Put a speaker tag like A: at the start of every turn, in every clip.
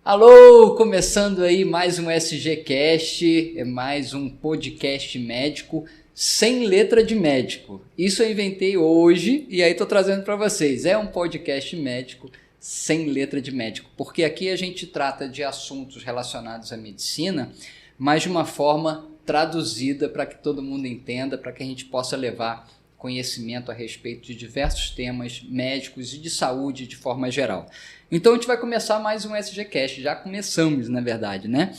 A: Alô, começando aí mais um SGCast, é mais um podcast médico sem letra de médico. Isso eu inventei hoje e aí tô trazendo para vocês. É um podcast médico sem letra de médico, porque aqui a gente trata de assuntos relacionados à medicina, mas de uma forma traduzida para que todo mundo entenda, para que a gente possa levar conhecimento a respeito de diversos temas médicos e de saúde de forma geral. Então a gente vai começar mais um SGCast, já começamos na verdade, né?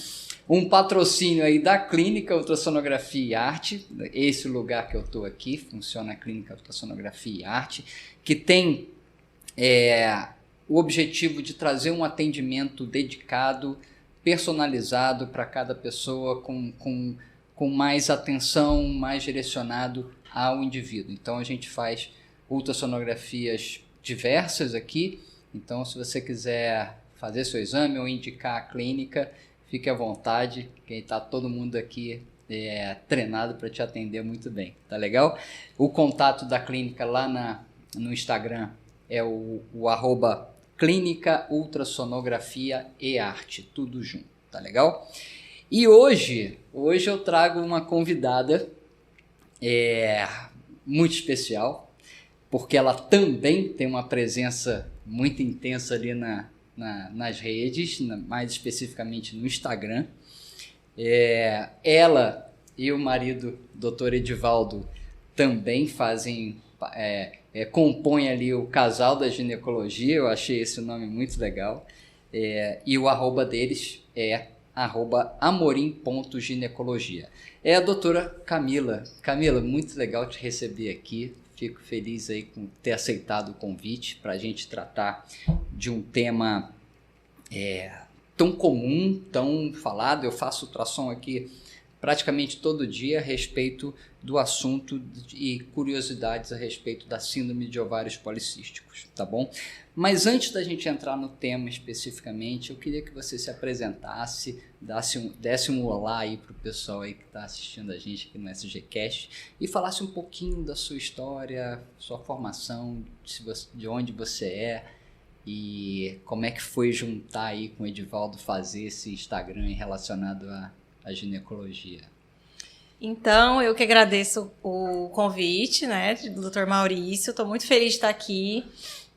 A: Um patrocínio aí da Clínica Ultrassonografia e Arte, esse lugar que eu estou aqui, funciona a Clínica Ultrassonografia e Arte, que tem o objetivo de trazer um atendimento dedicado, personalizado para cada pessoa, com mais atenção, mais direcionado ao indivíduo. Então a gente faz ultrassonografias diversas aqui, então se você quiser fazer seu exame ou indicar a clínica, fique à vontade, que está todo mundo aqui treinado para te atender muito bem, tá legal? O contato da clínica lá no Instagram é o @ Clínica Ultrassonografia e Arte, tudo junto, tá legal? E hoje eu trago uma convidada muito especial, porque ela também tem uma presença muito intensa ali nas redes, mais especificamente no Instagram. Ela e o marido, Dr. Edivaldo, também compõem ali o casal da ginecologia. Eu achei esse nome muito legal. E o @ deles é @amorim.ginecologia. É a doutora Camila. Camila, muito legal te receber aqui. Fico feliz aí com ter aceitado o convite para a gente tratar de um tema tão comum, tão falado. Eu faço ultrassom aqui praticamente todo dia a respeito do assunto e curiosidades a respeito da síndrome de ovários policísticos, tá bom? Mas antes da gente entrar no tema especificamente, eu queria que você se apresentasse, desse um olá aí para o pessoal aí que está assistindo a gente aqui no SGCast e falasse um pouquinho da sua história, sua formação, de onde você é e como é que foi juntar aí com o Edivaldo fazer esse Instagram relacionado à ginecologia.
B: Então, eu que agradeço o convite, né, do Dr. Maurício. Estou muito feliz de estar aqui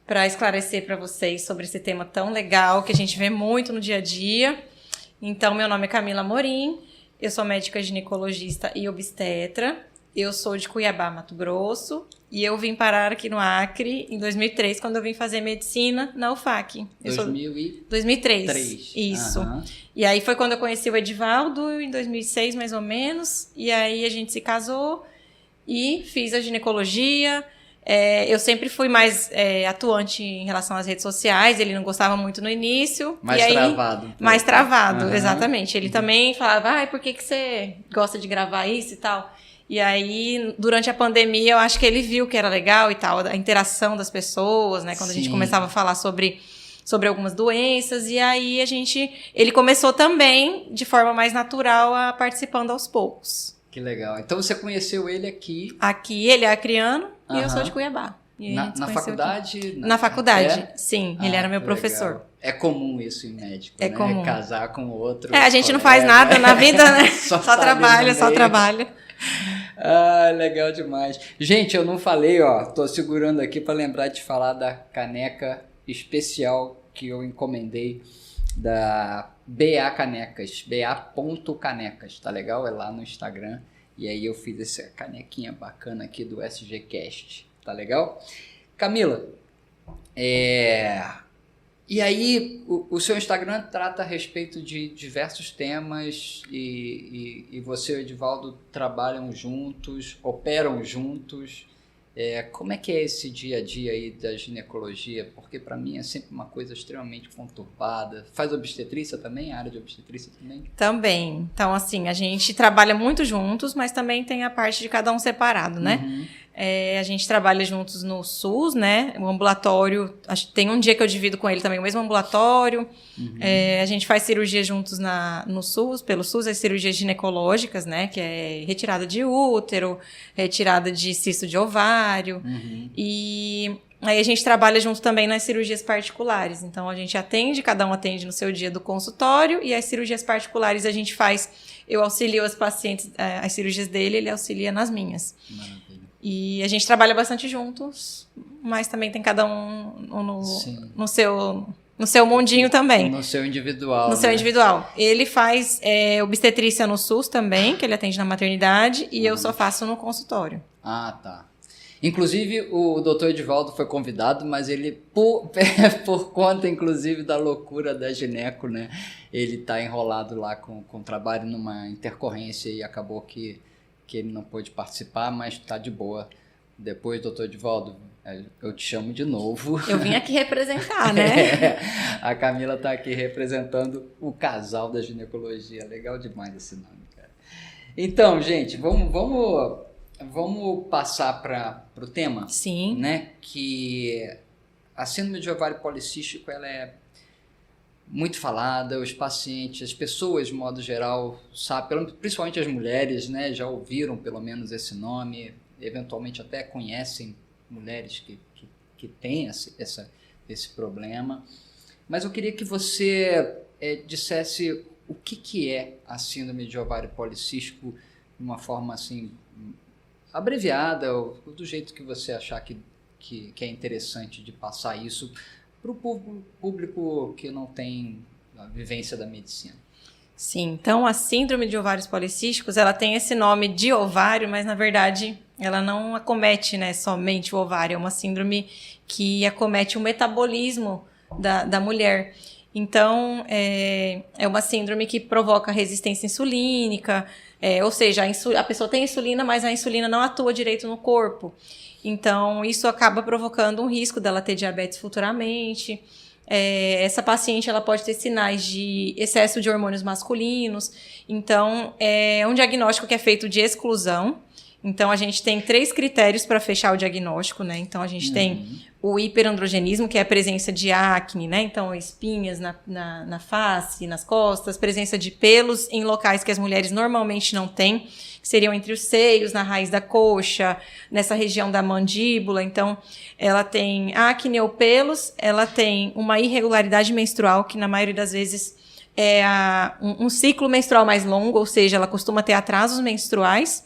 B: para esclarecer para vocês sobre esse tema tão legal que a gente vê muito no dia a dia. Então, meu nome é Camila Amorim, eu sou médica ginecologista e obstetra. Eu sou de Cuiabá, Mato Grosso, e eu vim parar aqui no Acre em 2003, quando eu vim fazer medicina na UFAC. 2003, isso.
A: Uhum.
B: E aí foi quando eu conheci o Edivaldo, em 2006 mais ou menos, e aí a gente se casou e fiz a ginecologia. Eu sempre fui mais atuante em relação às redes sociais, ele não gostava muito no início.
A: Travado.
B: Mais travado, uhum. Exatamente. Ele também falava, por que você gosta de gravar isso e tal? E aí, durante a pandemia, eu acho que ele viu que era legal e tal, a interação das pessoas, né? Quando a gente começava a falar sobre algumas doenças, e aí ele começou também, de forma mais natural, participando aos poucos.
A: Que legal. Então, você conheceu ele aqui?
B: Aqui, ele é acriano e eu sou de Cuiabá.
A: Na faculdade?
B: Na faculdade, sim. Ele era meu professor.
A: Legal. É comum isso em médico,
B: né?
A: Comum. Casar com outro.
B: A gente não faz nada na vida, né? só trabalha.
A: Legal demais. Gente, eu não falei, tô segurando aqui para lembrar de falar da caneca especial que eu encomendei da BA Canecas, ba.canecas, tá legal? É lá no Instagram. E aí eu fiz essa canequinha bacana aqui do SGCast, tá legal? Camila, e aí o seu Instagram trata a respeito de diversos temas e você e o Edivaldo trabalham juntos, operam juntos. Como é que é esse dia a dia aí da ginecologia? Porque para mim é sempre uma coisa extremamente conturbada. Faz obstetrícia também? A área de obstetrícia também?
B: Também. Então, assim, a gente trabalha muito juntos, mas também tem a parte de cada um separado, né?
A: Uhum.
B: A gente trabalha juntos no SUS, né? O ambulatório, acho que tem um dia que eu divido com ele também, o mesmo ambulatório. A gente faz cirurgia juntos no SUS, pelo SUS, as cirurgias ginecológicas, né? Que é retirada de útero, retirada de cisto de ovário. E aí a gente trabalha junto também nas cirurgias particulares. Então, a gente atende, cada um atende no seu dia do consultório, e as cirurgias particulares a gente faz, eu auxilio os pacientes, as cirurgias dele, ele auxilia nas minhas. Maravilha. E a gente trabalha bastante juntos, mas também tem cada um no seu mundinho também.
A: No seu individual.
B: No seu individual. Ele faz obstetrícia no SUS também, que ele atende na maternidade, e eu só faço no consultório.
A: Ah, tá. Inclusive, o doutor Edivaldo foi convidado, mas ele, por conta, inclusive, da loucura da gineco, né? Ele tá enrolado lá com trabalho numa intercorrência e acabou que ele não pôde participar, mas tá de boa. Depois, doutor Edivaldo, eu te chamo de novo.
B: Eu vim aqui representar, né?
A: A Camila tá aqui representando o casal da ginecologia. Legal demais esse nome, cara. Então, gente, vamos passar para o tema?
B: Sim.
A: Né? Que a síndrome de ovário policístico, ela é muito falada, os pacientes, as pessoas de modo geral, sabem, principalmente as mulheres, né, já ouviram pelo menos esse nome, eventualmente até conhecem mulheres que têm esse problema. Mas eu queria que você dissesse o que é a síndrome de ovário policístico de uma forma assim abreviada, ou do jeito que você achar que é interessante de passar isso para o público que não tem a vivência da medicina.
B: Sim, então a síndrome de ovários policísticos, ela tem esse nome de ovário, mas na verdade ela não acomete, né, somente o ovário, é uma síndrome que acomete o metabolismo da mulher. Então, é uma síndrome que provoca resistência insulínica, ou seja, a pessoa tem insulina, mas a insulina não atua direito no corpo. Então, isso acaba provocando um risco dela ter diabetes futuramente. Essa paciente ela pode ter sinais de excesso de hormônios masculinos. Então, é um diagnóstico que é feito de exclusão. Então, a gente tem 3 critérios para fechar o diagnóstico, né? Então, a gente tem o hiperandrogenismo, que é a presença de acne, né? Então, espinhas na face, nas costas, presença de pelos em locais que as mulheres normalmente não têm, que seriam entre os seios, na raiz da coxa, nessa região da mandíbula. Então, ela tem acne ou pelos, ela tem uma irregularidade menstrual, que na maioria das vezes é um ciclo menstrual mais longo, ou seja, ela costuma ter atrasos menstruais.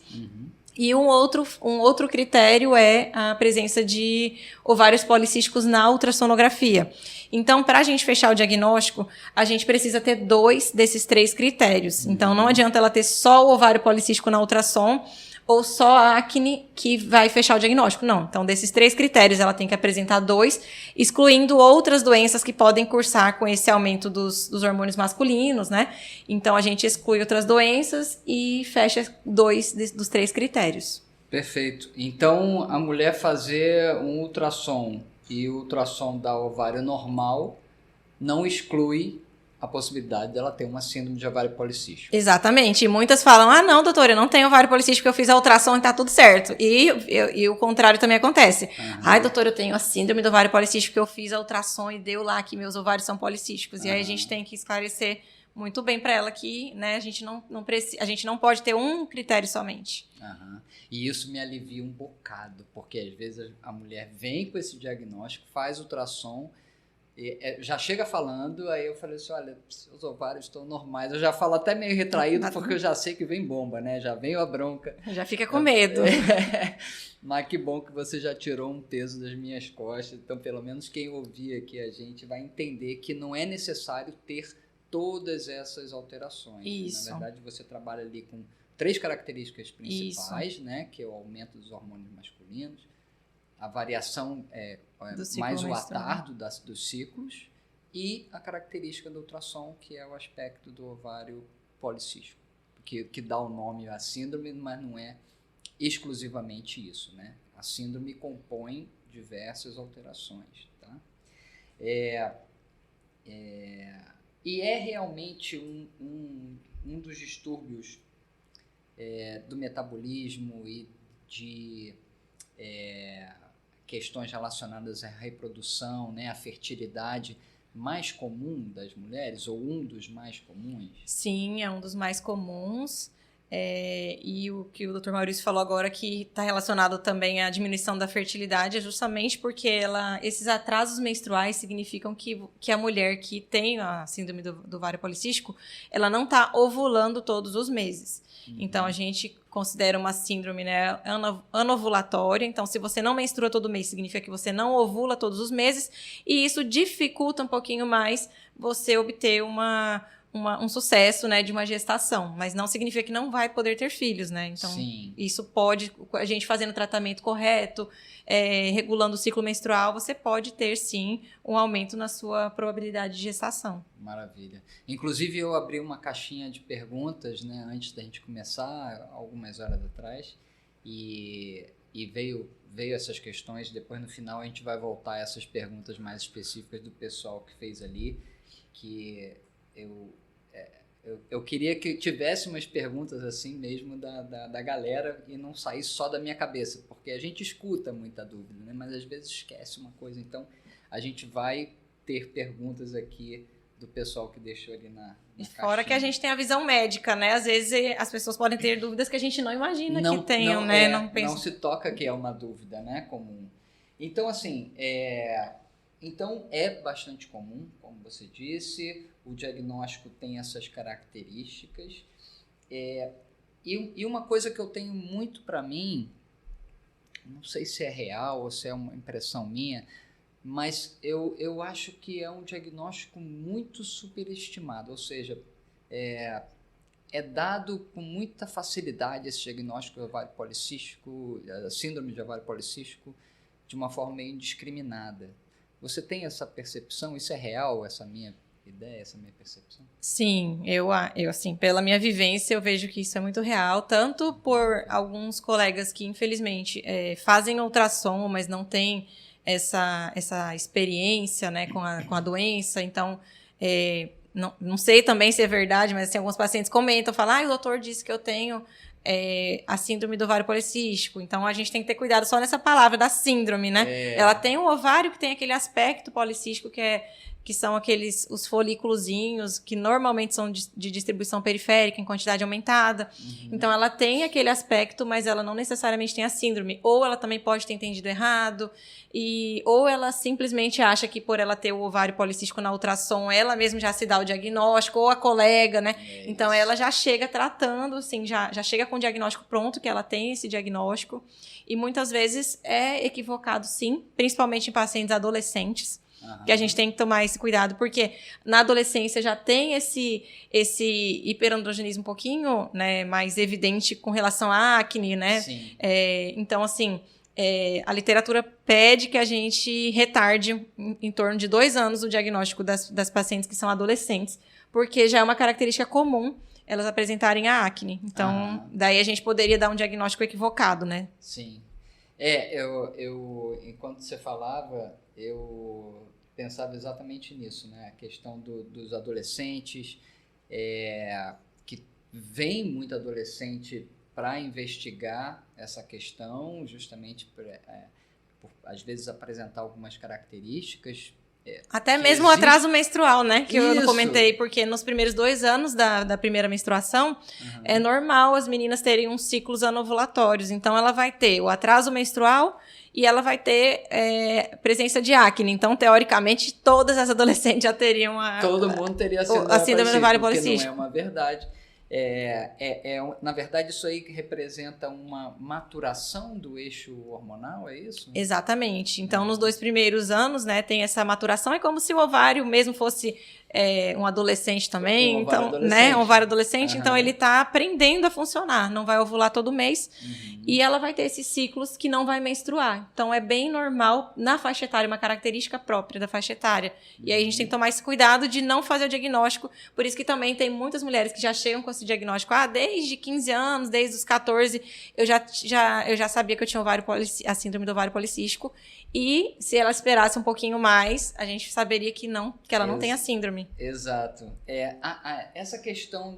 B: E um outro critério é a presença de ovários policísticos na ultrassonografia. Então, para a gente fechar o diagnóstico, a gente precisa ter 2 desses 3 critérios. Então, não adianta ela ter só o ovário policístico na ultrassom ou só a acne que vai fechar o diagnóstico. Não. Então, desses 3 critérios, ela tem que apresentar 2, excluindo outras doenças que podem cursar com esse aumento dos hormônios masculinos, né? Então, a gente exclui outras doenças e fecha 2 dos 3 critérios.
A: Perfeito. Então, a mulher fazer um ultrassom e o ultrassom da ovário normal não exclui a possibilidade dela ter uma síndrome de ovário policístico.
B: Exatamente. E muitas falam, não, doutora, eu não tenho ovário policístico, eu fiz a ultrassom e tá tudo certo. E o contrário também acontece. Doutora, eu tenho a síndrome do ovário policístico, eu fiz a ultrassom e deu lá que meus ovários são policísticos. E aí a gente tem que esclarecer muito bem para ela que, né, a gente não pode ter um critério somente.
A: E isso me alivia um bocado, porque às vezes a mulher vem com esse diagnóstico, faz ultrassom, já chega falando, aí eu falei assim, olha, seus ovários estão normais. Eu já falo até meio retraído, porque eu já sei que vem bomba, né? Já vem a bronca.
B: Já fica com medo.
A: Mas que bom que você já tirou um peso das minhas costas. Então, pelo menos quem ouvir aqui a gente vai entender que não é necessário ter todas essas alterações.
B: Isso.
A: Na verdade, você trabalha ali com 3 características principais, né? Que é o aumento dos hormônios masculinos, a variação mais o atardo dos ciclos e a característica do ultrassom, que é o aspecto do ovário policístico, que dá o nome à síndrome, mas não é exclusivamente isso, né? A síndrome compõe diversas alterações, tá? E é realmente um dos distúrbios do metabolismo e de questões relacionadas à reprodução, né, à fertilidade, mais comum das mulheres, ou um dos mais comuns?
B: Sim, é um dos mais comuns. E o que o Dr. Maurício falou agora, que está relacionado também à diminuição da fertilidade, é justamente porque esses atrasos menstruais significam que a mulher que tem a síndrome do ovário policístico, ela não está ovulando todos os meses. Então, a gente considera uma síndrome, né, anovulatória. Então, se você não menstrua todo mês, significa que você não ovula todos os meses. E isso dificulta um pouquinho mais você obter um sucesso, né, de uma gestação. Mas não significa que não vai poder ter filhos, né? Então,
A: Sim.
B: Isso pode, a gente fazendo o tratamento correto, regulando o ciclo menstrual, você pode ter, sim, um aumento na sua probabilidade de gestação.
A: Maravilha. Inclusive, eu abri uma caixinha de perguntas, né, antes da gente começar, algumas horas atrás, e veio essas questões. Depois, no final, a gente vai voltar a essas perguntas mais específicas do pessoal que fez ali, que eu queria que tivesse umas perguntas assim mesmo da galera e não saísse só da minha cabeça, porque a gente escuta muita dúvida, né? Mas às vezes esquece uma coisa. Então, a gente vai ter perguntas aqui do pessoal que deixou ali na
B: E fora caixinha. Que a gente tem a visão médica, né? Às vezes as pessoas podem ter dúvidas que a gente não imagina que tenham, né?
A: Não se toca que é uma dúvida, né, comum. Então, assim, então é bastante comum, como você disse, o diagnóstico tem essas características. E uma coisa que eu tenho muito para mim, não sei se é real ou se é uma impressão minha, mas eu acho que é um diagnóstico muito superestimado, ou seja, é dado com muita facilidade esse diagnóstico de ovário policístico, a síndrome de ovário policístico, de uma forma meio indiscriminada. Você tem essa percepção? Isso é real, essa minha ideia, essa minha percepção?
B: Sim, eu assim, pela minha vivência, eu vejo que isso é muito real, tanto por alguns colegas que, infelizmente, fazem ultrassom, mas não têm essa experiência, né, com a doença. Então, não sei também se é verdade, mas assim, alguns pacientes comentam, falam, o doutor disse que eu tenho a síndrome do ovário policístico. Então, a gente tem que ter cuidado só nessa palavra da síndrome, né? Ela tem um ovário que tem aquele aspecto policístico que são os folículozinhos, que normalmente são de distribuição periférica, em quantidade aumentada. Uhum. Então, ela tem aquele aspecto, mas ela não necessariamente tem a síndrome. Ou ela também pode ter entendido errado, ou ela simplesmente acha que por ela ter o ovário policístico na ultrassom, ela mesma já se dá o diagnóstico, ou a colega, né? Então, ela já chega tratando, assim, já chega com o diagnóstico pronto, que ela tem esse diagnóstico. E muitas vezes é equivocado, sim, principalmente em pacientes adolescentes. Uhum. Que a gente tem que tomar esse cuidado, porque na adolescência já tem esse hiperandrogenismo um pouquinho, né, mais evidente com relação à acne, né?
A: Sim.
B: Então, assim, a literatura pede que a gente retarde em torno de 2 anos o diagnóstico das pacientes que são adolescentes, porque já é uma característica comum elas apresentarem a acne. Então, daí a gente poderia dar um diagnóstico equivocado, né?
A: Sim. Enquanto você falava, eu pensava exatamente nisso, né? A questão dos adolescentes, que vem muito adolescente para investigar essa questão, justamente por às vezes apresentar algumas características.
B: Até mesmo o atraso menstrual, né? Que eu não comentei, porque nos primeiros 2 anos da primeira menstruação, é normal as meninas terem uns ciclos anovulatórios. Então, ela vai ter o atraso menstrual e ela vai ter presença de acne. Então, teoricamente, todas as adolescentes já teriam
A: todo mundo teria
B: a síndrome do ovário policístico.
A: Não é uma verdade. Na verdade, isso aí que representa uma maturação do eixo hormonal, é isso?
B: Exatamente. Então, nos 2 primeiros anos, né, tem essa maturação. É como se o ovário mesmo fosse um adolescente também. Um ovário adolescente. Então, ele está aprendendo a funcionar. Não vai ovular todo mês. Uhum. E ela vai ter esses ciclos que não vai menstruar. Então, é bem normal na faixa etária, uma característica própria da faixa etária. Uhum. E aí, a gente tem que tomar esse cuidado de não fazer o diagnóstico. Por isso que também tem muitas mulheres que já chegam com esse diagnóstico. Desde 15 anos, desde os 14, eu já sabia que eu tinha a síndrome do ovário policístico. E se ela esperasse um pouquinho mais, a gente saberia que ela não tem a síndrome.
A: Exato. Essa questão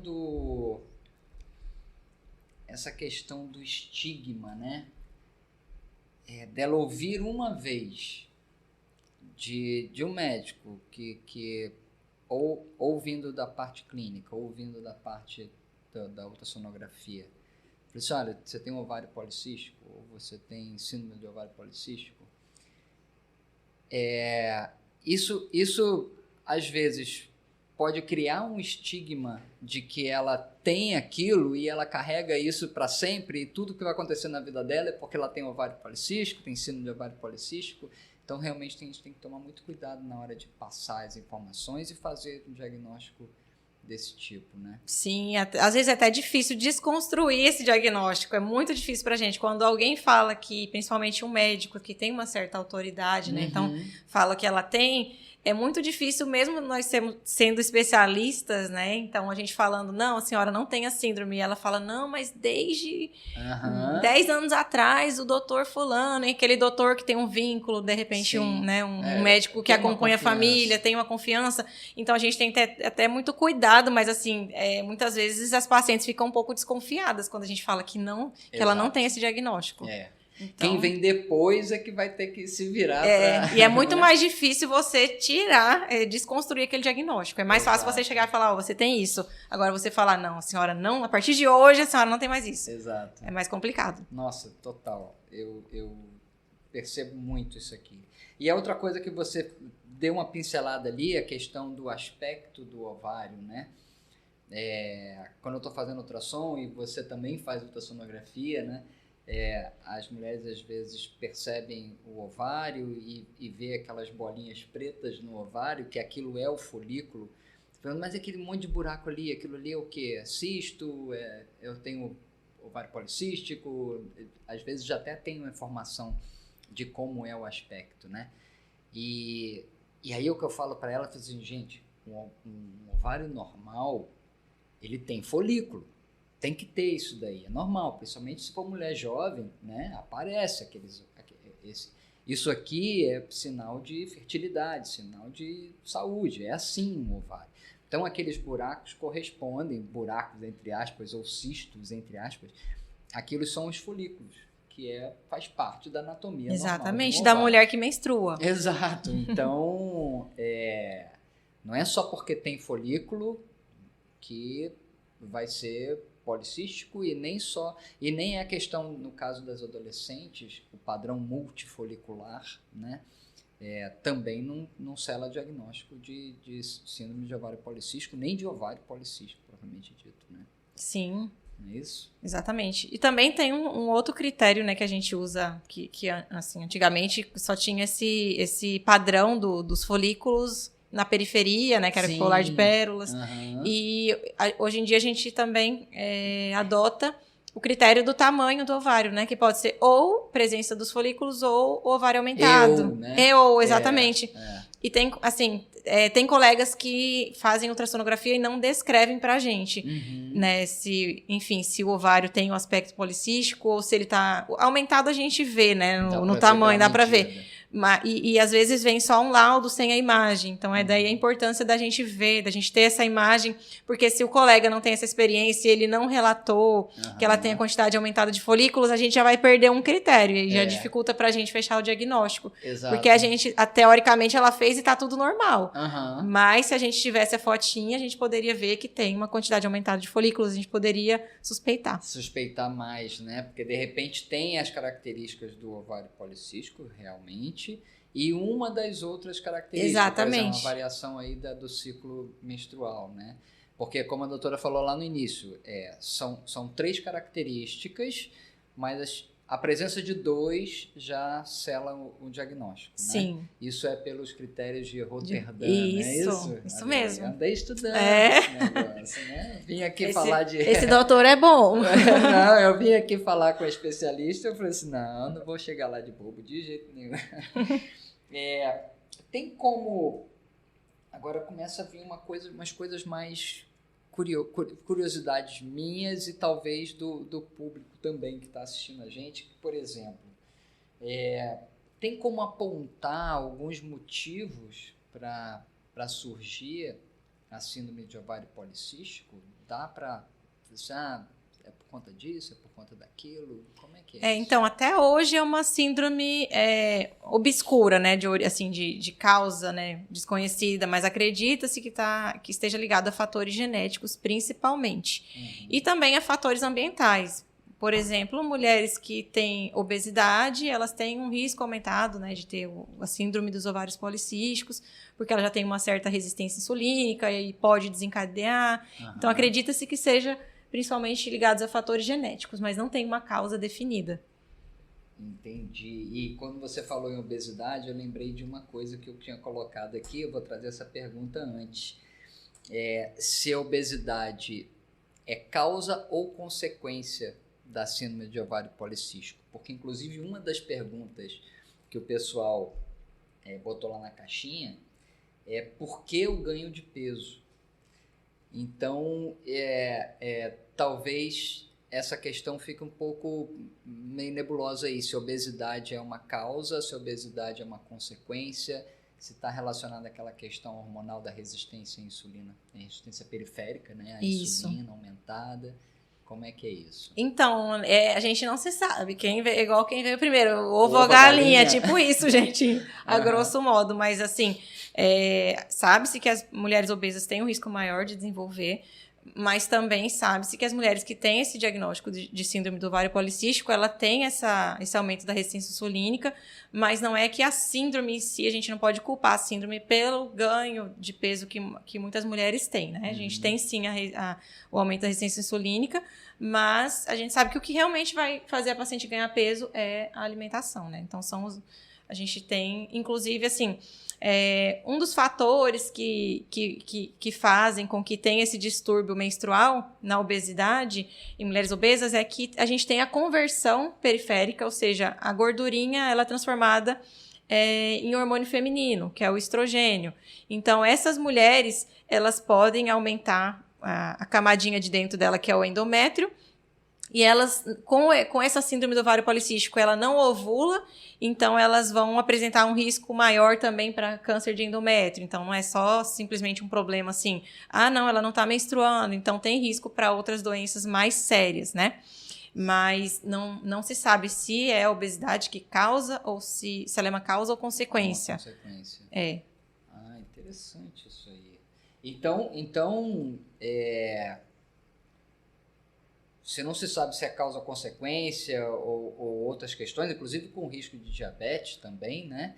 A: do estigma, né? dela ouvir uma vez de um médico que ou vindo da parte clínica, ou vindo da parte da ultrassonografia, falei assim, olha, você tem um ovário policístico, ou você tem síndrome de ovário policístico. Isso às vezes pode criar um estigma de que ela tem aquilo e ela carrega isso para sempre, e tudo que vai acontecer na vida dela é porque ela tem ovário policístico, tem síndrome de ovário policístico. Então, realmente, a gente tem que tomar muito cuidado na hora de passar as informações e fazer um diagnóstico desse tipo, né?
B: Sim, às vezes é até difícil desconstruir esse diagnóstico. É muito difícil pra gente. Quando alguém fala que, principalmente um médico que tem uma certa autoridade, né? Então, fala que ela tem, é muito difícil, mesmo nós sendo especialistas, né? Então, a gente falando, não, a senhora não tem a síndrome. E ela fala, não, mas desde 10 anos atrás, o doutor fulano, aquele doutor que tem um vínculo, de repente, um médico que acompanha a família, tem uma confiança. Então, a gente tem que ter até muito cuidado, mas, assim, muitas vezes as pacientes ficam um pouco desconfiadas quando a gente fala que ela não tem esse diagnóstico.
A: Então, quem vem depois é que vai ter que se virar
B: E é muito mais difícil você tirar, desconstruir aquele diagnóstico. É mais fácil você chegar e falar, você tem isso. Agora você falar, não, a senhora não, a partir de hoje a senhora não tem mais isso.
A: Exato.
B: É mais complicado.
A: Nossa, total. Eu percebo muito isso aqui. E a outra coisa que você deu uma pincelada ali, a questão do aspecto do ovário, né? Quando eu estou fazendo ultrassom, e você também faz ultrassonografia, né? As mulheres às vezes percebem o ovário e vê aquelas bolinhas pretas no ovário, que aquilo é o folículo, falando, mas aquele monte de buraco ali, aquilo ali é o quê? É cisto? Eu tenho ovário policístico? Às vezes já até tem uma informação de como é o aspecto, né? E aí o que eu falo para ela, eu falo assim, gente, um ovário normal, ele tem folículo. Tem que ter isso daí, é normal, principalmente se for mulher jovem, né? Aparece isso aqui é sinal de fertilidade, sinal de saúde, é assim um ovário. Então, aqueles buracos correspondem, buracos entre aspas, ou cistos entre aspas, aqueles são os folículos, que faz parte da anatomia normal.
B: Exatamente, da mulher que menstrua.
A: Exato, então, não é só porque tem folículo que vai ser policístico, e nem é a questão, no caso das adolescentes, o padrão multifolicular, né? Também não sela diagnóstico de síndrome de ovário policístico, nem de ovário policístico, propriamente dito, né?
B: Sim.
A: Não é isso?
B: Exatamente. E também tem um outro critério, né, que a gente usa, que assim, antigamente só tinha esse padrão dos folículos na periferia, né, que era o colar de pérolas. E hoje em dia a gente também adota o critério do tamanho do ovário, né, que pode ser ou presença dos folículos ou ovário aumentado.
A: Né?
B: Exatamente. E tem, assim, tem colegas que fazem ultrassonografia e não descrevem pra gente, né, se o ovário tem um aspecto policístico ou se ele tá aumentado, a gente vê, né, no tamanho, dá pra ver. E às vezes vem só um laudo sem a imagem. Então, daí a importância da gente ver, da gente ter essa imagem, porque se o colega não tem essa experiência e ele não relatou que ela tem a quantidade aumentada de folículos, a gente já vai perder um critério e já dificulta pra gente fechar o diagnóstico.
A: Exato.
B: Porque a gente, teoricamente, ela fez e tá tudo normal. Mas se a gente tivesse a fotinha, a gente poderia ver que tem uma quantidade aumentada de folículos, a gente poderia suspeitar.
A: Suspeitar mais, né? Porque de repente tem as características do ovário policístico, realmente, e uma das outras características.
B: Exatamente.
A: Uma variação aí do ciclo menstrual, né? Porque, como a doutora falou lá no início, são 3 características, mas a presença de 2 já sela o diagnóstico, né?
B: Sim.
A: Isso é pelos critérios de Roterdã,
B: Isso mesmo.
A: Andei estudando esse negócio, né? Vim aqui falar de...
B: Esse doutor é bom.
A: Não, eu vim aqui falar com a especialista, eu falei assim, não vou chegar lá de bobo de jeito nenhum. Tem como... Agora começa a vir umas coisas mais... curiosidades minhas e talvez do público também que está assistindo a gente, que, por exemplo, tem como apontar alguns motivos para surgir a síndrome de ovário policístico? Dá para... é por conta disso, é por conta daquilo? Como é que é isso?
B: Então, até hoje é uma síndrome obscura, né, de causa, né, desconhecida, mas acredita-se que esteja ligado a fatores genéticos, principalmente. E também a fatores ambientais. Por exemplo, mulheres que têm obesidade, elas têm um risco aumentado, né, de ter a síndrome dos ovários policísticos, porque ela já tem uma certa resistência insulínica e pode desencadear. Então, acredita-se que seja principalmente ligados a fatores genéticos, mas não tem uma causa definida.
A: Entendi. E quando você falou em obesidade, eu lembrei de uma coisa que eu tinha colocado aqui, eu vou trazer essa pergunta antes. Se a obesidade é causa ou consequência da síndrome de ovário policístico? Porque, inclusive, uma das perguntas que o pessoal botou lá na caixinha é por que o ganho de peso? Então, talvez essa questão fique um pouco meio nebulosa aí, se a obesidade é uma causa, se a obesidade é uma consequência, se está relacionada àquela questão hormonal da resistência à insulina, a resistência periférica, né? A insulina aumentada. Como é que é isso?
B: Então, a gente não se sabe. Igual quem veio primeiro, ovo ou galinha, tipo isso, gente, a grosso modo. Mas, assim, sabe-se que as mulheres obesas têm um risco maior de desenvolver, mas também sabe-se que as mulheres que têm esse diagnóstico de síndrome do ovário policístico, ela tem esse aumento da resistência insulínica, mas não é que a síndrome em si, a gente não pode culpar a síndrome pelo ganho de peso que muitas mulheres têm, né? A gente tem sim o aumento da resistência insulínica, mas a gente sabe que o que realmente vai fazer a paciente ganhar peso é a alimentação, né? Então, a gente tem, inclusive, assim, um dos fatores que fazem com que tenha esse distúrbio menstrual na obesidade, em mulheres obesas, é que a gente tem a conversão periférica, ou seja, a gordurinha ela é transformada em hormônio feminino, que é o estrogênio. Então, essas mulheres, elas podem aumentar a camadinha de dentro dela, que é o endométrio, e elas, com essa síndrome do ovário policístico, ela não ovula, então elas vão apresentar um risco maior também para câncer de endométrio. Então, não é só simplesmente um problema assim, não, ela não está menstruando, então tem risco para outras doenças mais sérias, né? Mas não se sabe se é a obesidade que causa ou se ela é uma causa ou consequência.
A: Interessante isso aí. Então se não se sabe se é causa ou consequência ou outras questões, inclusive com risco de diabetes também, né?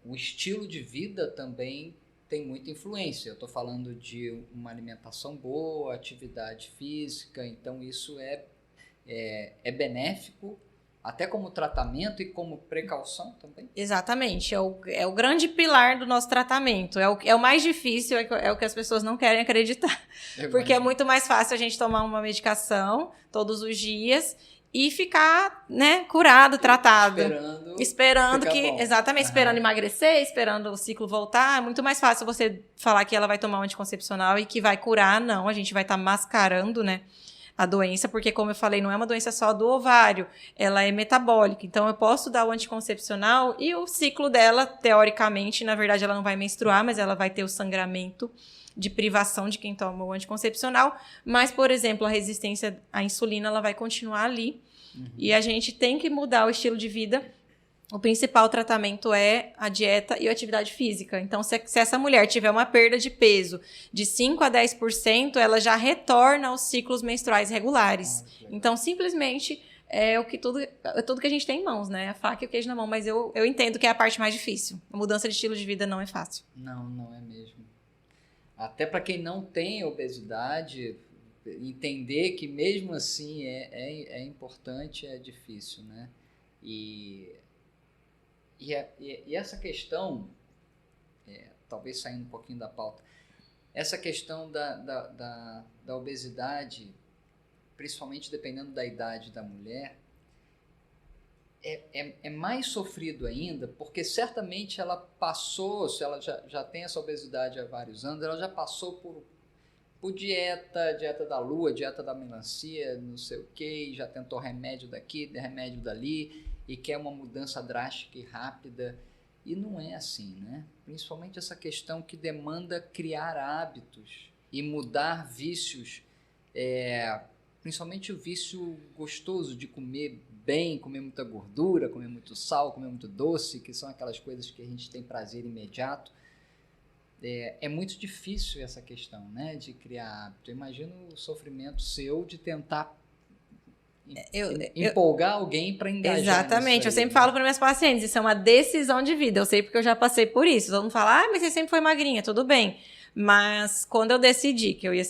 A: O estilo de vida também tem muita influência. Eu estou falando de uma alimentação boa, atividade física, então isso é benéfico, até como tratamento e como precaução também?
B: Exatamente, é o grande pilar do nosso tratamento, é o mais difícil, é o que as pessoas não querem acreditar, porque é muito mais fácil a gente tomar uma medicação todos os dias e ficar, né, curado, tratado, esperando esperando emagrecer, esperando o ciclo voltar. É muito mais fácil você falar que ela vai tomar um anticoncepcional e que vai curar. Não, a gente vai estar mascarando, né, a doença, porque, como eu falei, não é uma doença só do ovário, ela é metabólica. Então, eu posso dar o anticoncepcional e o ciclo dela, teoricamente, na verdade, ela não vai menstruar, mas ela vai ter o sangramento de privação de quem toma o anticoncepcional. Mas, por exemplo, a resistência à insulina, ela vai continuar ali. E a gente tem que mudar o estilo de vida. O principal tratamento é a dieta e a atividade física. Então, se essa mulher tiver uma perda de peso de 5 a 10%, ela já retorna aos ciclos menstruais regulares. Então, simplesmente, tudo que a gente tem em mãos, né? A faca e o queijo na mão. Mas eu entendo que é a parte mais difícil. A mudança de estilo de vida não é fácil.
A: Não é mesmo. Até para quem não tem obesidade, entender que mesmo assim é importante, é difícil, né? E essa questão, talvez saindo um pouquinho da pauta, essa questão da obesidade, principalmente dependendo da idade da mulher, é mais sofrido ainda, porque certamente ela passou, se ela já tem essa obesidade há vários anos, ela já passou por dieta da lua, dieta da melancia, não sei o que, já tentou remédio daqui, remédio dali, e quer uma mudança drástica e rápida, e não é assim, né? Principalmente essa questão que demanda criar hábitos e mudar vícios principalmente o vício gostoso de comer bem, comer muita gordura, comer muito sal, comer muito doce, que são aquelas coisas que a gente tem prazer imediato. É muito difícil essa questão, né, de criar hábito. Eu imagino o sofrimento seu de tentar empolgar alguém para engajar.
B: Exatamente, eu sempre falo para minhas pacientes, isso é uma decisão de vida, eu sei porque eu já passei por isso. Todo mundo fala, mas você sempre foi magrinha, tudo bem. Mas quando eu decidi que eu ia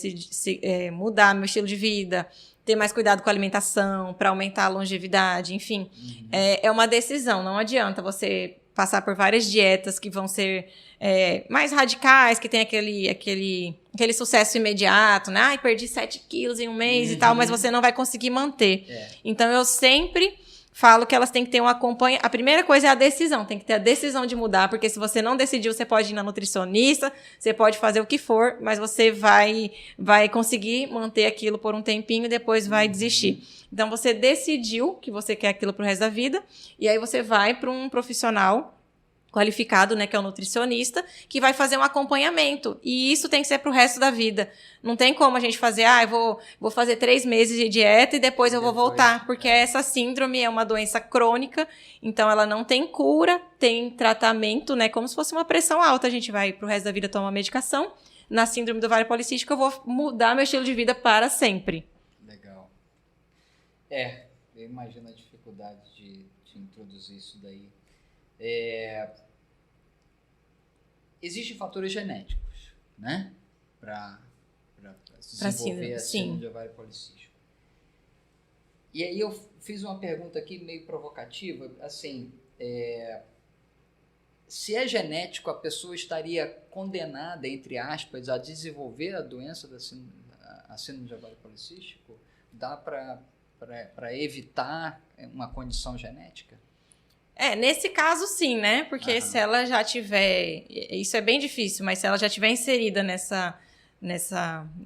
B: mudar meu estilo de vida, ter mais cuidado com a alimentação, para aumentar a longevidade, enfim, é uma decisão, não adianta você passar por várias dietas que vão ser mais radicais, que tem aquele sucesso imediato, né? Perdi 7 quilos em um mês e tal, mas você não vai conseguir manter. Então, eu sempre falo que elas têm que ter um acompanhamento. A primeira coisa é a decisão, tem que ter a decisão de mudar, porque se você não decidiu, você pode ir na nutricionista, você pode fazer o que for, mas você vai conseguir manter aquilo por um tempinho e depois vai desistir. Então, você decidiu que você quer aquilo pro resto da vida, e aí você vai para um profissional qualificado, né, que é o nutricionista, que vai fazer um acompanhamento. E isso tem que ser pro resto da vida. Não tem como a gente fazer, eu vou fazer 3 meses de dieta e depois eu vou voltar. Porque essa síndrome é uma doença crônica, então ela não tem cura, tem tratamento, né, como se fosse uma pressão alta. A gente vai pro resto da vida tomar medicação. Na síndrome do ovário policístico, eu vou mudar meu estilo de vida para sempre.
A: Legal. Eu imagino a dificuldade de introduzir isso daí. Existem fatores genéticos, né, para desenvolver a síndrome de ovário policístico. E aí eu fiz uma pergunta aqui meio provocativa, assim, se é genético, a pessoa estaria condenada, entre aspas, a desenvolver a doença a síndrome de ovário policístico? Dá para evitar uma condição genética?
B: Nesse caso sim, né? Porque se ela já tiver... Isso é bem difícil, mas se ela já tiver inserida nesse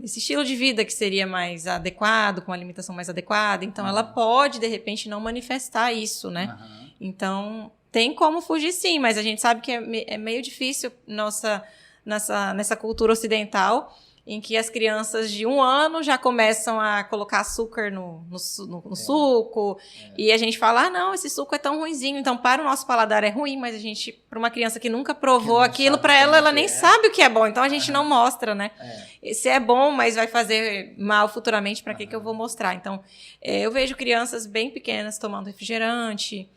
B: estilo de vida que seria mais adequado, com uma alimentação mais adequada, então ela pode, de repente, não manifestar isso, né? Então, tem como fugir sim, mas a gente sabe que é meio difícil nessa cultura ocidental, em que as crianças de 1 ano já começam a colocar açúcar no suco, e a gente fala, não, esse suco é tão ruinzinho, então para o nosso paladar é ruim, mas para uma criança que nunca provou aquilo, para ela nem sabe o que é bom, então a gente não mostra, né? Se é bom, mas vai fazer mal futuramente, para que eu vou mostrar? Então, eu vejo crianças bem pequenas tomando refrigerante,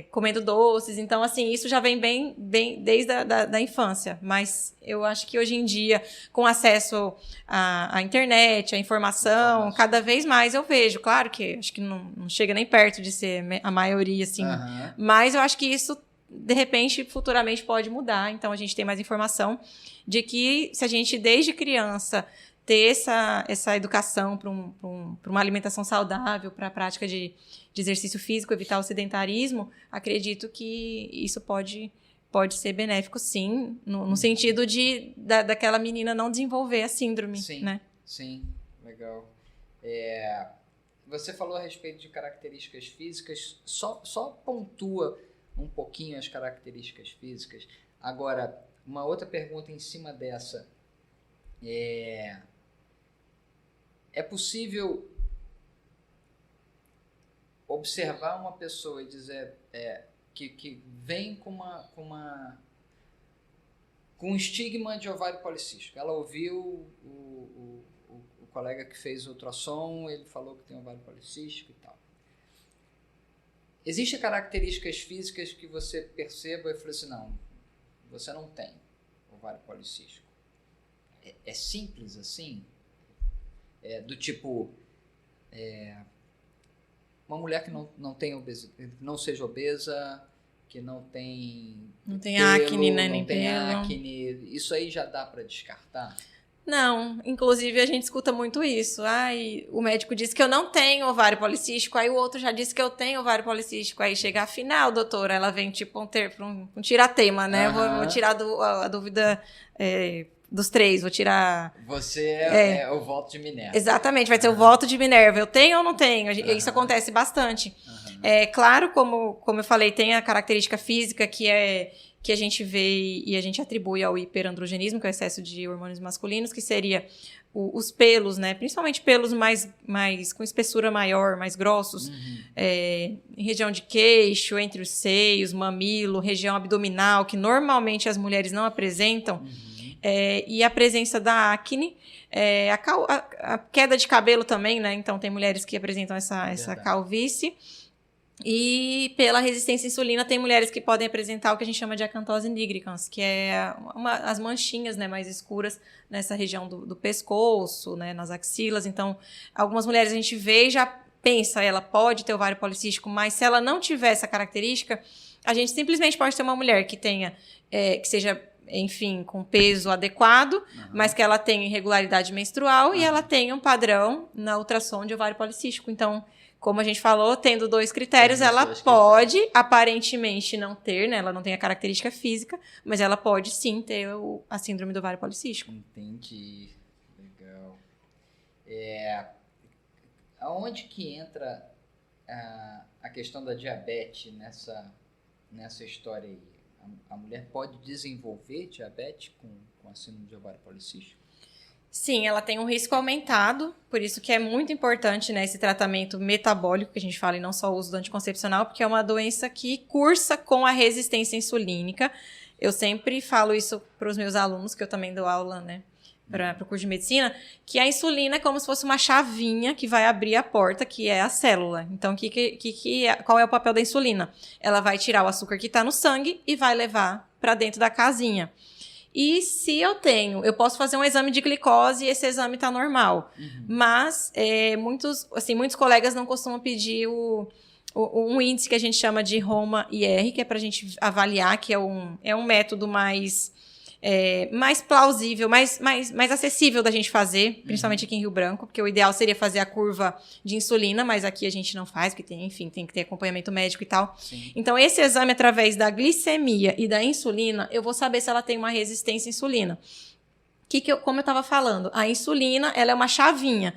B: comendo doces, então assim, isso já vem bem desde a infância, mas eu acho que hoje em dia, com acesso à internet, à informação, cada vez mais eu vejo, claro que acho que não chega nem perto de ser a maioria, assim, mas eu acho que isso, de repente, futuramente pode mudar, então a gente tem mais informação de que se a gente, desde criança, ter essa educação para uma alimentação saudável, para a prática de exercício físico, evitar o sedentarismo, acredito que isso pode ser benéfico, sim, no sentido daquela menina não desenvolver a síndrome, né?
A: Sim, legal. Você falou a respeito de características físicas, só pontua um pouquinho as características físicas. Agora, uma outra pergunta em cima dessa é possível observar uma pessoa e dizer que vem com um estigma de ovário policístico. Ela ouviu o colega que fez o ultrassom, ele falou que tem ovário policístico e tal. Existem características físicas que você perceba e fala assim, não, você não tem ovário policístico. É simples assim? Do tipo, uma mulher que não seja obesa, que não tem pelo,
B: acne, né?
A: Não tem acne, isso aí já dá para descartar?
B: Não, inclusive a gente escuta muito isso. O médico disse que eu não tenho ovário policístico, aí o outro já disse que eu tenho ovário policístico, aí chega a final, doutora, ela vem tipo um tiratema, né? Vou tirar a dúvida dos 3, vou tirar...
A: Você é o voto de Minerva.
B: Exatamente, vai ser o voto de Minerva. Eu tenho ou não tenho? Isso acontece bastante. Claro, como eu falei, tem a característica física que que a gente vê e a gente atribui ao hiperandrogenismo, que é o excesso de hormônios masculinos, que seria os pelos, né? Principalmente pelos mais com espessura maior, mais grossos, em região de queixo, entre os seios, mamilo, região abdominal, que normalmente as mulheres não apresentam, e a presença da acne, a queda de cabelo também, né? Então, tem mulheres que apresentam essa calvície. E pela resistência à insulina, tem mulheres que podem apresentar o que a gente chama de acantose nigricans, que é as manchinhas, né, mais escuras nessa região do pescoço, né, nas axilas. Então, algumas mulheres a gente vê e já pensa, ela pode ter ovário policístico, mas se ela não tiver essa característica, a gente simplesmente pode ter uma mulher que tenha, que seja, enfim, com peso adequado, mas que ela tenha irregularidade menstrual e ela tenha um padrão na ultrassom de ovário policístico. Então, como a gente falou, tendo 2 critérios, ela pode aparentemente não ter, né? Ela não tem a característica física, mas ela pode sim ter a síndrome do ovário policístico.
A: Entendi. Legal. Aonde que entra a questão da diabetes nessa história aí? A mulher pode desenvolver diabetes com a síndrome de ovário policístico?
B: Sim, ela tem um risco aumentado, por isso que é muito importante, né, esse tratamento metabólico que a gente fala e não só o uso do anticoncepcional, porque é uma doença que cursa com a resistência insulínica. Eu sempre falo isso para os meus alunos, que eu também dou aula, né, para o curso de medicina, que a insulina é como se fosse uma chavinha que vai abrir a porta, que é a célula. Então, qual é o papel da insulina? Ela vai tirar o açúcar que está no sangue e vai levar para dentro da casinha. E se eu posso fazer um exame de glicose e esse exame está normal. Mas muitos colegas não costumam pedir um índice que a gente chama de HOMA-IR, que é para a gente avaliar, que é um método mais plausível, mais acessível da gente fazer, principalmente aqui em Rio Branco, porque o ideal seria fazer a curva de insulina, mas aqui a gente não faz, porque tem que ter acompanhamento médico e tal. Sim. Então, esse exame, através da glicemia e da insulina, eu vou saber se ela tem uma resistência à insulina. Como eu estava falando, a insulina, ela é uma chavinha.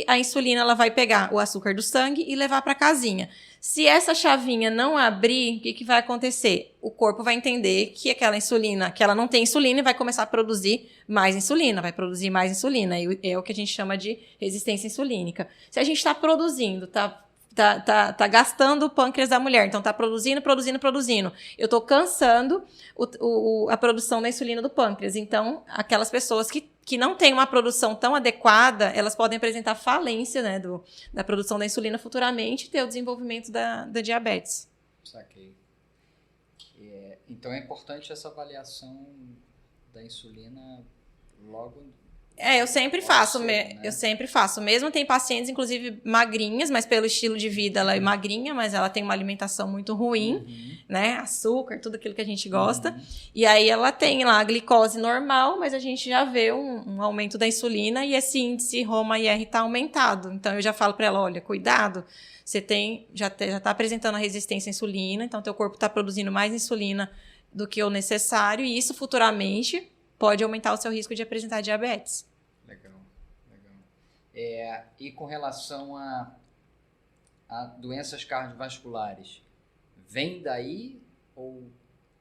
B: A insulina, ela vai pegar o açúcar do sangue e levar para a casinha. Se essa chavinha não abrir, o que vai acontecer? O corpo vai entender que aquela insulina, que ela não tem insulina e vai começar a produzir mais insulina, vai produzir mais insulina. E é o que a gente chama de resistência insulínica. Se a gente está produzindo, tá gastando o pâncreas da mulher, então tá produzindo. Eu tô cansando a produção da insulina do pâncreas. Então, aquelas pessoas que não têm uma produção tão adequada, elas podem apresentar falência, né, da produção da insulina futuramente e ter o desenvolvimento da diabetes.
A: Saquei. Então é importante essa avaliação da insulina logo...
B: Eu sempre faço, né? Eu sempre faço. Mesmo tem pacientes, inclusive, magrinhas, mas pelo estilo de vida ela é magrinha, mas ela tem uma alimentação muito ruim, né? Açúcar, tudo aquilo que a gente gosta. E aí ela tem lá a glicose normal, mas a gente já vê um aumento da insulina e esse índice HOMA-IR tá aumentado. Então eu já falo para ela, olha, cuidado, você já tá apresentando a resistência à insulina, então teu corpo tá produzindo mais insulina do que o necessário e isso futuramente pode aumentar o seu risco de apresentar diabetes.
A: Legal. E com relação a doenças cardiovasculares, vem daí ou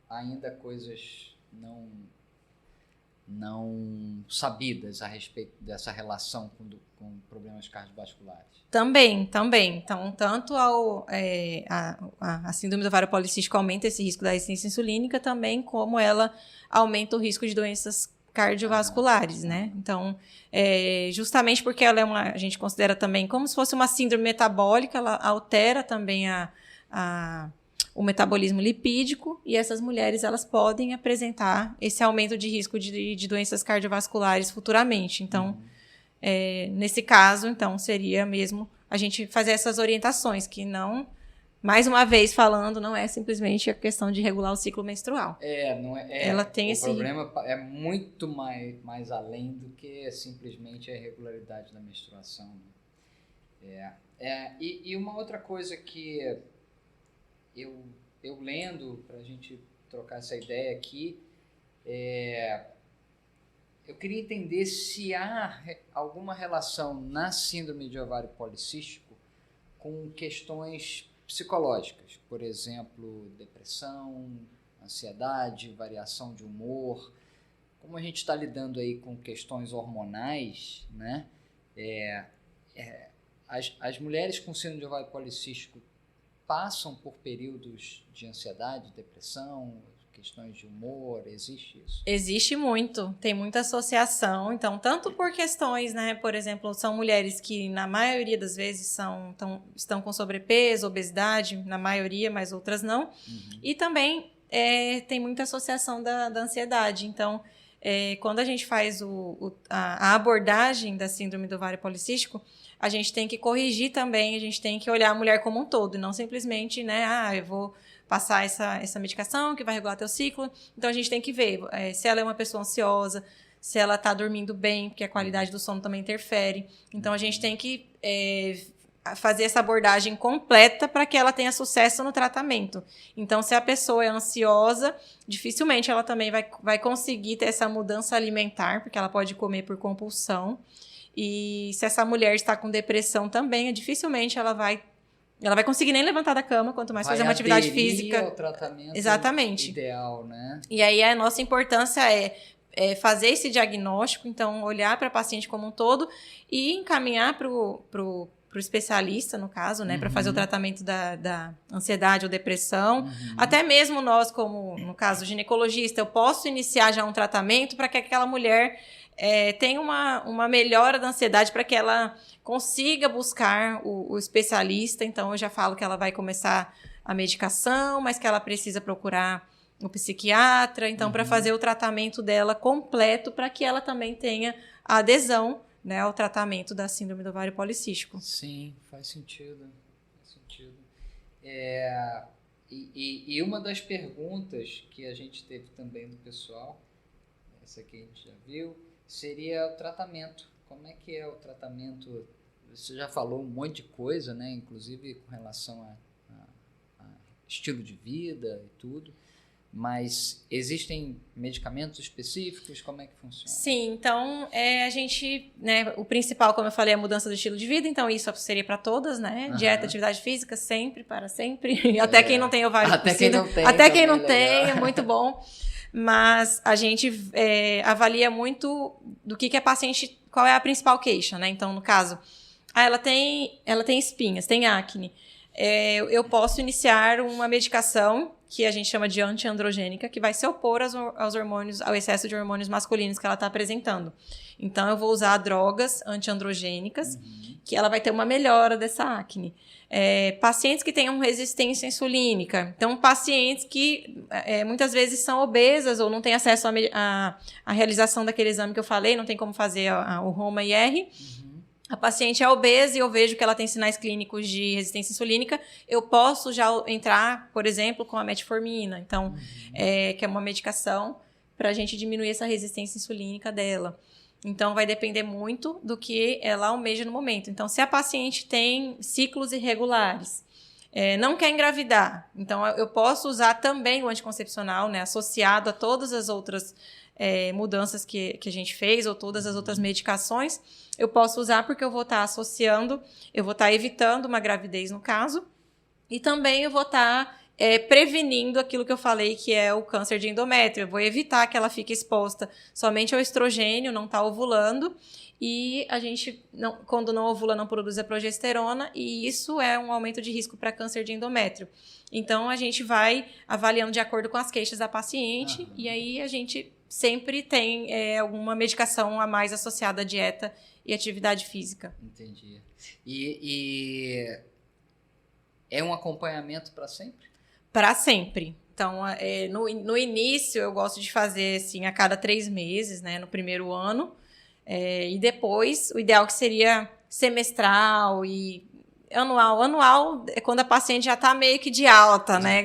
A: ainda coisas não sabidas a respeito dessa relação com problemas cardiovasculares?
B: Também. Então, tanto a síndrome do ovário policístico aumenta esse risco da resistência insulínica, também como ela aumenta o risco de doenças cardiovasculares, né? Então, justamente porque ela a gente considera também como se fosse uma síndrome metabólica, ela altera também o metabolismo lipídico e essas mulheres, elas podem apresentar esse aumento de risco de doenças cardiovasculares futuramente. Então, nesse caso, então, seria mesmo a gente fazer essas orientações, que não, mais uma vez falando, não é simplesmente a questão de regular o ciclo menstrual.
A: Não é.
B: Ela tem
A: o problema é muito mais além do que simplesmente a irregularidade da menstruação. Né? E uma outra coisa que eu lendo, para a gente trocar essa ideia aqui, eu queria entender se há alguma relação na síndrome de ovário policístico com questões psicológicas, por exemplo, depressão, ansiedade, variação de humor. Como a gente está lidando aí com questões hormonais, né? As mulheres com síndrome de ovário policístico passam por períodos de ansiedade, depressão, questões de humor, existe isso?
B: Existe muito, tem muita associação. Então, tanto por questões, né, por exemplo, são mulheres que na maioria das vezes estão com sobrepeso, obesidade, na maioria, mas outras não. E também tem muita associação da ansiedade. Então, quando a gente faz a abordagem da síndrome do ovário policístico, a gente tem que corrigir também, a gente tem que olhar a mulher como um todo, e não simplesmente, né, eu vou passar essa medicação que vai regular teu ciclo. Então, a gente tem que ver se ela é uma pessoa ansiosa, se ela está dormindo bem, porque a qualidade do sono também interfere. Então, a gente tem que fazer essa abordagem completa para que ela tenha sucesso no tratamento. Então, se a pessoa é ansiosa, dificilmente ela também vai conseguir ter essa mudança alimentar, porque ela pode comer por compulsão. E se essa mulher está com depressão também, dificilmente ela vai conseguir nem levantar da cama, quanto mais fazer uma atividade física.
A: O tratamento
B: exatamente
A: ideal, né?
B: E aí a nossa importância é fazer esse diagnóstico, então olhar para a paciente como um todo e encaminhar pro especialista, no caso, né, para fazer o tratamento da ansiedade ou depressão. Até mesmo nós, como no caso ginecologista, eu posso iniciar já um tratamento para que aquela mulher tenha uma melhora da ansiedade, para que ela consiga buscar o especialista. Então, eu já falo que ela vai começar a medicação, mas que ela precisa procurar o psiquiatra. Então, para fazer o tratamento dela completo, para que ela também tenha a adesão, né, ao tratamento da síndrome do ovário policístico.
A: Sim, faz sentido. E uma das perguntas que a gente teve também do pessoal, essa aqui a gente já viu, seria o tratamento. Como é que é o tratamento? Você já falou um monte de coisa, né? Inclusive com relação a estilo de vida e tudo. Mas existem medicamentos específicos? Como é que funciona?
B: Sim, então a gente, né, o principal, como eu falei, é a mudança do estilo de vida. Então isso seria para todas, né? Dieta, atividade física, sempre, para sempre. Até quem não tem ovário.
A: Até quem não tem.
B: Até quem não tem, é muito bom. Mas a gente avalia muito do que a paciente, qual é a principal queixa, né? Então, no caso, ela tem espinhas, tem acne. Eu posso iniciar uma medicação que a gente chama de antiandrogênica, que vai se opor aos hormônios, ao excesso de hormônios masculinos que ela está apresentando. Então, eu vou usar drogas antiandrogênicas, que ela vai ter uma melhora dessa acne. Pacientes que tenham resistência insulínica. Então, pacientes que muitas vezes são obesas ou não têm acesso à realização daquele exame que eu falei, não tem como fazer o Roma-IR. A paciente é obesa e eu vejo que ela tem sinais clínicos de resistência insulínica, eu posso já entrar, por exemplo, com a metformina. Então, que é uma medicação para a gente diminuir essa resistência insulínica dela. Então, vai depender muito do que ela almeja no momento. Então, se a paciente tem ciclos irregulares, não quer engravidar, então eu posso usar também o anticoncepcional, né, associado a todas as outras mudanças que a gente fez, ou todas as outras medicações, eu posso usar porque eu vou estar associando, eu vou estar evitando uma gravidez no caso, e também eu vou estar prevenindo aquilo que eu falei, que é o câncer de endométrio. Eu vou evitar que ela fique exposta somente ao estrogênio, não está ovulando, e a gente, quando não ovula, não produz a progesterona, e isso é um aumento de risco para câncer de endométrio. Então, a gente vai avaliando de acordo com as queixas da paciente, e aí a gente sempre tem alguma medicação a mais associada à dieta e atividade física.
A: Entendi. E é um acompanhamento para sempre?
B: Para sempre. Então, no início, eu gosto de fazer assim, a cada 3 meses, né, no primeiro ano. E depois, o ideal que seria semestral e anual. Anual é quando a paciente já está meio que de alta, né?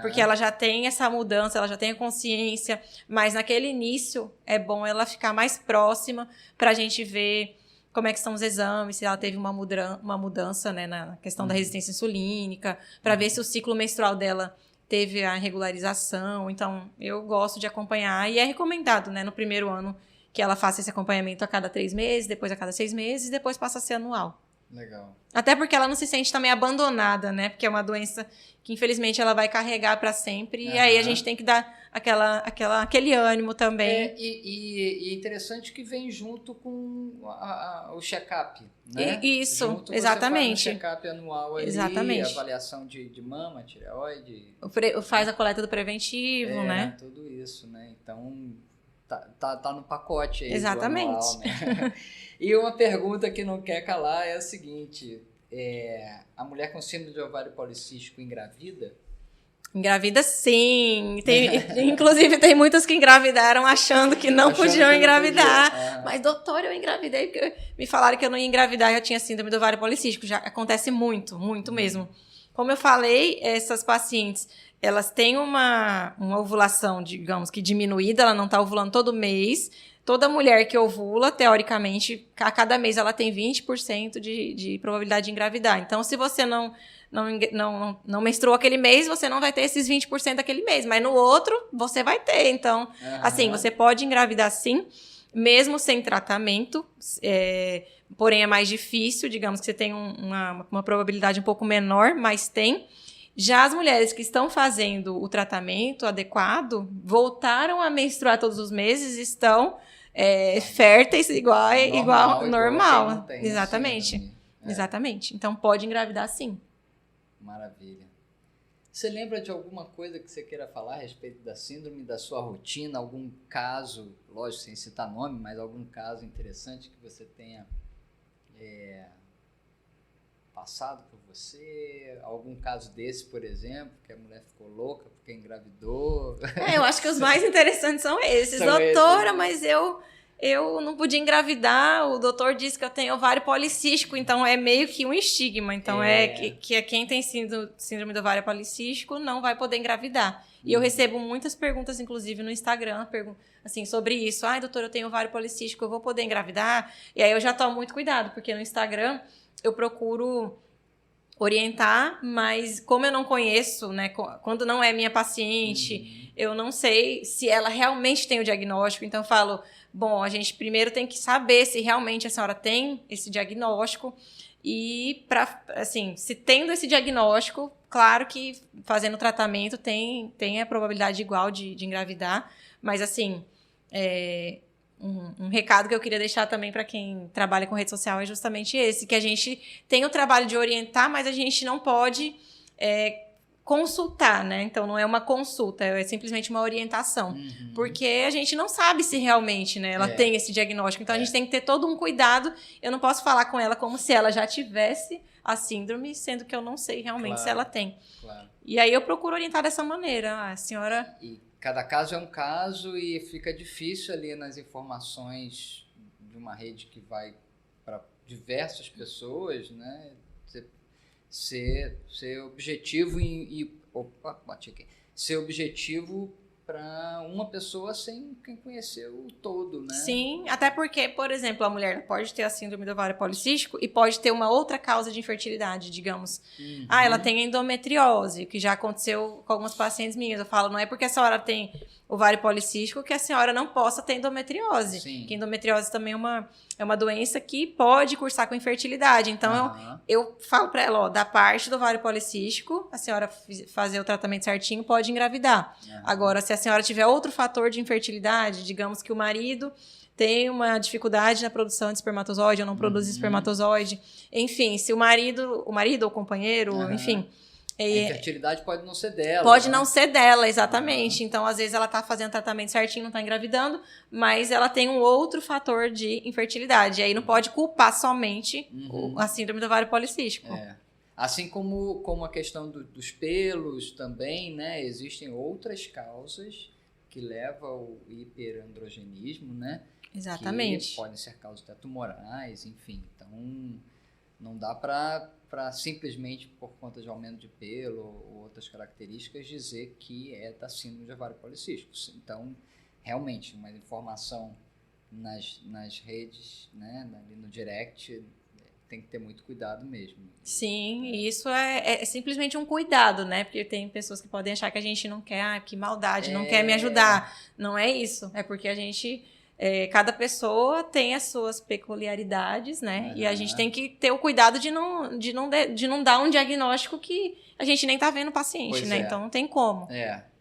B: Porque ela já tem essa mudança, ela já tem a consciência. Mas naquele início, é bom ela ficar mais próxima para a gente ver como é que são os exames, se ela teve uma mudança, né, na questão da resistência insulínica, para ver se o ciclo menstrual dela teve a regularização. Então, eu gosto de acompanhar e é recomendado, né, no primeiro ano que ela faça esse acompanhamento a cada 3 meses, depois a cada 6 meses, e depois passa a ser anual.
A: Legal.
B: Até porque ela não se sente também abandonada, né? Porque é uma doença que, infelizmente, ela vai carregar para sempre. E aí a gente tem que dar aquele ânimo também.
A: E interessante que vem junto com o check-up, né?
B: Isso,
A: junto
B: exatamente.
A: Você faz um check-up anual ali,
B: exatamente.
A: Avaliação de mama, tireoide.
B: Faz a coleta do preventivo, né?
A: Tudo isso, né? Então, tá no pacote aí.
B: Exatamente.
A: Do anual, né? E uma pergunta que não quer calar é a seguinte: a mulher com síndrome de ovário policístico engravida?
B: Engravida sim. Inclusive, tem muitas que engravidaram achando que não podiam engravidar. Mas, doutora, eu engravidei porque me falaram que eu não ia engravidar e eu tinha síndrome do ovário policístico. Já acontece muito, muito mesmo. Como eu falei, essas pacientes, elas têm uma ovulação, digamos que diminuída, ela não está ovulando todo mês. Toda mulher que ovula, teoricamente, a cada mês ela tem 20% de probabilidade de engravidar. Então, se você não menstruou aquele mês, você não vai ter esses 20% daquele mês. Mas no outro, você vai ter. Então, assim, você pode engravidar sim, mesmo sem tratamento. Porém, é mais difícil. Digamos que você tem uma probabilidade um pouco menor, mas tem. Já as mulheres que estão fazendo o tratamento adequado, voltaram a menstruar todos os meses, estão férteis igual normal. Exatamente. Assim, exatamente. Então, pode engravidar sim.
A: Maravilha. Você lembra de alguma coisa que você queira falar a respeito da síndrome, da sua rotina, algum caso, lógico, sem citar nome, mas algum caso interessante que você tenha passado por você? Algum caso desse, por exemplo, que a mulher ficou louca porque engravidou?
B: Eu acho que os mais interessantes são esses. Doutora, mas eu não podia engravidar, o doutor disse que eu tenho ovário policístico, então é meio que um estigma. Então que quem tem síndrome do ovário policístico não vai poder engravidar. E eu recebo muitas perguntas, inclusive no Instagram, assim, sobre isso. Ai, doutor, eu tenho ovário policístico, eu vou poder engravidar? E aí eu já tomo muito cuidado, porque no Instagram eu procuro orientar, mas como eu não conheço, né, quando não é minha paciente, eu não sei se ela realmente tem o diagnóstico, então eu falo, bom, a gente primeiro tem que saber se realmente a senhora tem esse diagnóstico e, assim, se tendo esse diagnóstico, claro que fazendo tratamento tem a probabilidade igual de engravidar, mas assim, um recado que eu queria deixar também para quem trabalha com rede social é justamente esse, que a gente tem o trabalho de orientar, mas a gente não pode consultar, né? Então, não é uma consulta, é simplesmente uma orientação. Porque a gente não sabe se realmente, né, ela tem esse diagnóstico. Então, a gente tem que ter todo um cuidado. Eu não posso falar com ela como se ela já tivesse a síndrome, sendo que eu não sei realmente se ela tem.
A: Claro.
B: E aí, eu procuro orientar dessa maneira. A senhora...
A: Cada caso é um caso e fica difícil ali nas informações de uma rede que vai para diversas pessoas, né? Ser objetivo ser objetivo para uma pessoa sem quem conhecer o todo, né?
B: Sim, até porque, por exemplo, a mulher pode ter a síndrome do ovário policístico e pode ter uma outra causa de infertilidade, digamos. Ela tem endometriose, que já aconteceu com algumas pacientes minhas. Eu falo, não é porque a senhora tem ovário policístico que a senhora não possa ter endometriose.
A: Sim.
B: Que endometriose também é uma doença que pode cursar com infertilidade. Então, eu falo para ela, da parte do ovário policístico, a senhora fazer o tratamento certinho pode engravidar. Agora, se a senhora tiver outro fator de infertilidade, digamos que o marido tem uma dificuldade na produção de espermatozoide ou não produz espermatozoide, enfim, se o marido ou o companheiro, enfim...
A: A infertilidade pode não ser dela.
B: Pode não ser dela, exatamente. Então, às vezes, ela está fazendo tratamento certinho, não está engravidando, mas ela tem um outro fator de infertilidade. E aí não pode culpar somente a síndrome do ovário policístico.
A: Assim como a questão dos pelos também, né? Existem outras causas que levam ao hiperandrogenismo, né?
B: Exatamente.
A: Que podem ser causas até tumorais, enfim. Então, não dá para simplesmente por conta de aumento de pelo ou outras características dizer que é da síndrome de ovário policístico. Então, realmente, uma informação nas redes, né, ali no direct, tem que ter muito cuidado mesmo.
B: Sim, e isso é simplesmente um cuidado, né? Porque tem pessoas que podem achar que a gente não quer, que maldade, não quer me ajudar. Não é isso. É porque a gente cada pessoa tem as suas peculiaridades, né? E a gente tem que ter o cuidado de não dar um diagnóstico que a gente nem tá vendo o paciente, né? Então não tem como.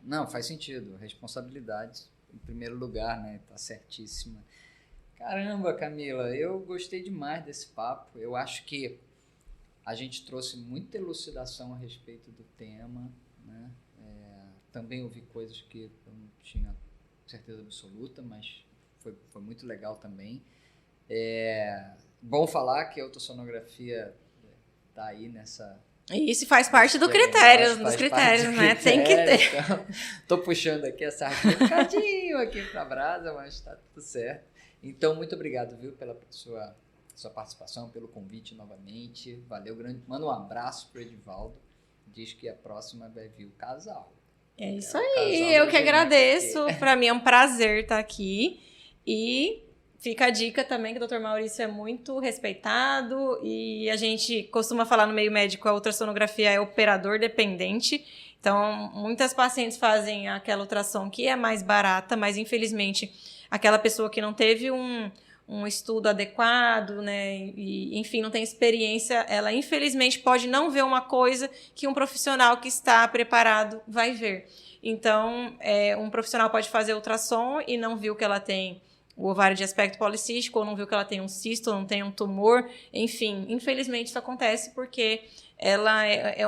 A: Não, faz sentido. Responsabilidade em primeiro lugar, né? Tá certíssima. Caramba, Camila, eu gostei demais desse papo. Eu acho que a gente trouxe muita elucidação a respeito do tema, né? Também ouvi coisas que eu não tinha certeza absoluta, mas foi muito legal também. Bom falar que a ultrassonografia está aí nessa...
B: Isso faz parte dos critérios, né? Tem que ter.
A: Então, tô puxando aqui essa sardinha um bocadinho aqui para a brasa, mas está tudo certo. Então, muito obrigado, viu, pela sua participação, pelo convite novamente. Valeu, grande. Manda um abraço pro Edivaldo. Diz que a próxima vai vir o casal.
B: É isso aí, eu que agradeço. Para mim é um prazer estar aqui. E fica a dica também que o Dr. Maurício é muito respeitado e a gente costuma falar no meio médico, a ultrassonografia é operador dependente. Então, muitas pacientes fazem aquela ultrassom que é mais barata, mas infelizmente aquela pessoa que não teve um estudo adequado, né, e, enfim, não tem experiência, ela infelizmente pode não ver uma coisa que um profissional que está preparado vai ver. Então, um profissional pode fazer ultrassom e não viu que ela tem o ovário de aspecto policístico, ou não viu que ela tem um cisto, ou não tem um tumor, enfim, infelizmente isso acontece porque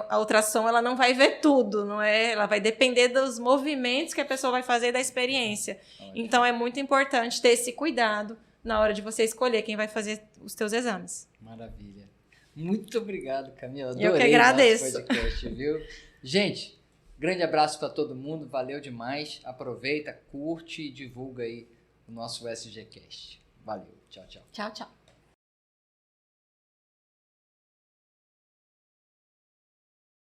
B: a ultrassom ela não vai ver tudo, não é? Ela vai depender dos movimentos que a pessoa vai fazer e da experiência. Então, é muito importante ter esse cuidado na hora de você escolher quem vai fazer os teus exames.
A: Maravilha. Muito obrigado, Camila. Adorei
B: eu que agradeço.
A: Nosso podcast, viu? Gente, grande abraço para todo mundo. Valeu demais. Aproveita, curte e divulga aí o nosso SGCast. Valeu. Tchau, tchau.
B: Tchau, tchau.